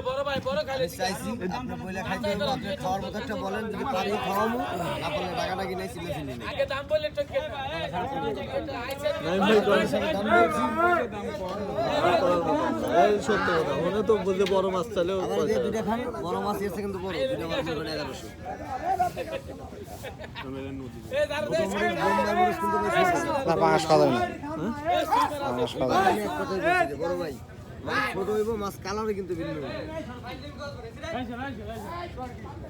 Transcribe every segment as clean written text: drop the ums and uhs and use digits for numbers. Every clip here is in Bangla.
বড় ভাই বড় খালি চাইছি আপনি বইলা খাইতে হবে আপনি খাওয়ার মতো একটা বলেন যদি পারি খাওয়ামু না বলে টাকাটা কিনে ছিলে ফেলি না আগে দাম বললে তো কেন এই সত্য কথা মনে তো বলতে বড় মাছ চাইলেও পয়সা দুইটা খান বড় মাছ এসে কিন্তু বড় দুইটা মাছ করে 1100 এই দাঁড় দে পাঁচ খাওয়া যাবে না পাঁচ খাওয়া যাবে বড় ভাই ছোট হইব মাছ কালারে কিন্তু ভিন্ন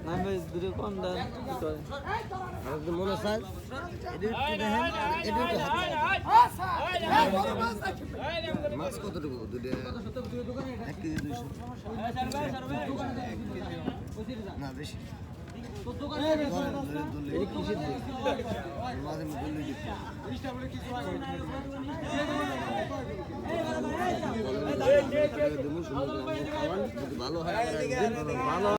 না ভাই দুটো কম দাম কি করে আর মনে চাই এদিকে দেখেন এদিকে মাছ কতটুকু দুটো 1 কেজি 200 না বেশি ভালো হয়